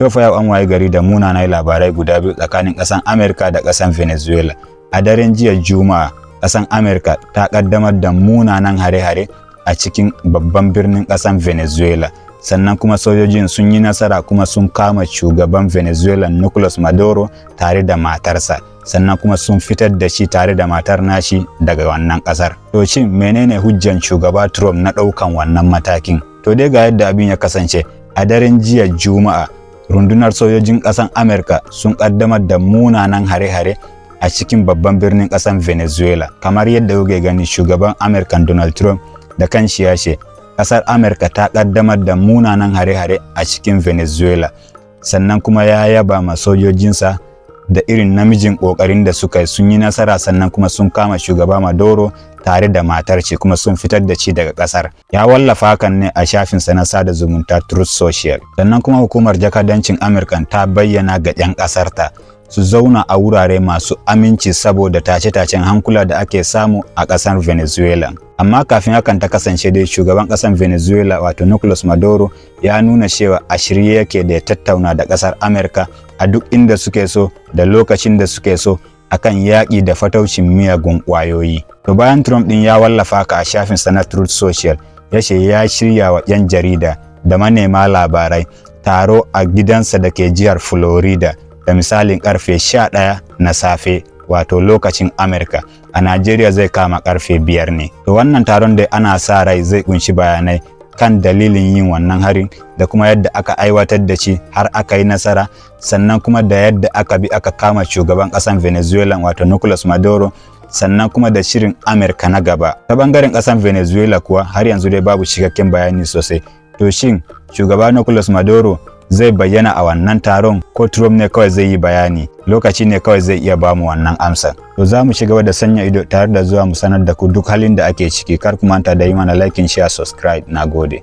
Yau fa yau an waye gari da munanan labarai guda biyu tsakanin ƙasar Amerika da ƙasar Venezuela. A daren jiya Juma'a, ƙasar Amerika ta ƙaddamar da munanan hare-hare a cikin babban birnin ƙasar Venezuela. Sannan kuma sojojin sun yi nasara kuma sun kama shugaban Venezuela Nicolas Maduro tare da matarsa. Sannan kuma sun fitar da shi tare da matar nashi daga wannan ƙasar. To shin menene hujjan shugaba Trump na ɗaukan wannan matakin? To dai ga yadda abin ya kasance. A daren jiya Juma'a, rundunar sojojin ƙasar Amerika sun ƙaddamar da munanan hare-hare a cikin babban birnin ƙasar Venezuela. Kamar yadda kuke gani, shugaban Amerika Donald Trump da kanshi ya ce ƙasar Amerika ta ƙaddamar da munanan hare-hare a cikin Venezuela. Sannan kuma ya yaba ma sojojinsa da irin namijin ƙoƙarin da suka yi, sun yi nasara sannan kuma sun kama shugaba Maduro tare da matar shi kuma sun fitar da shi daga ƙasar. Ya wallafa hakan ne a shafinsa na sada zumunta Truth Social. Sannan kuma hukumar jakadancin Amurka ta bayyana ga 'yan ƙasarta su zauna a wurare masu aminci saboda tace-tacen hankula da ake samu a ƙasar Venezuela. Amma kafin hakan ta kasance dai, shugaban ƙasar Venezuela wato Nicolas Maduro ya nuna cewa a shirye yake da ya tattauna da ƙasar Amurka a duk inda suke so da lokacin da suke so akan yaƙi da fataucin miyagun ƙwayoyi. To bayan Trump ɗin ya wallafa ka a shafinsa na Truth Social, ya ce ya shirya wa 'yan jarida da manema labarai taro a gidansa da ke jihar Florida da misalin karfe 11 na safe wato lokacin Amurka. A Najeriya zai kama karfe 5 ne. To wannan taron dai ana sa rai zai kunshi bayanai kan dalilin yin wannan harin da kuma yadda aka aiwatar da shi har aka yi nasara, sannan kuma da yadda aka bi aka kama shugaban ƙasar Venezuela wato Nicolas Maduro, sannan kuma da shirin Amurka na gaba. Ta bangaren ƙasar Venezuela kuwa har yanzu dai babu cikakken bayani sosai. To shin shugaba Nicolas Maduro zai bayyana a wannan taron ko Trump ne kawai zai yi bayani? Lokaci ne kawai zai iya bamu wannan amsa. To za mu ci gaba da sanya ido tare da zuwa mu sanar da ku duk halin da ake ciki. Kar ku manta da yi mana like, share, subscribe. Nagode.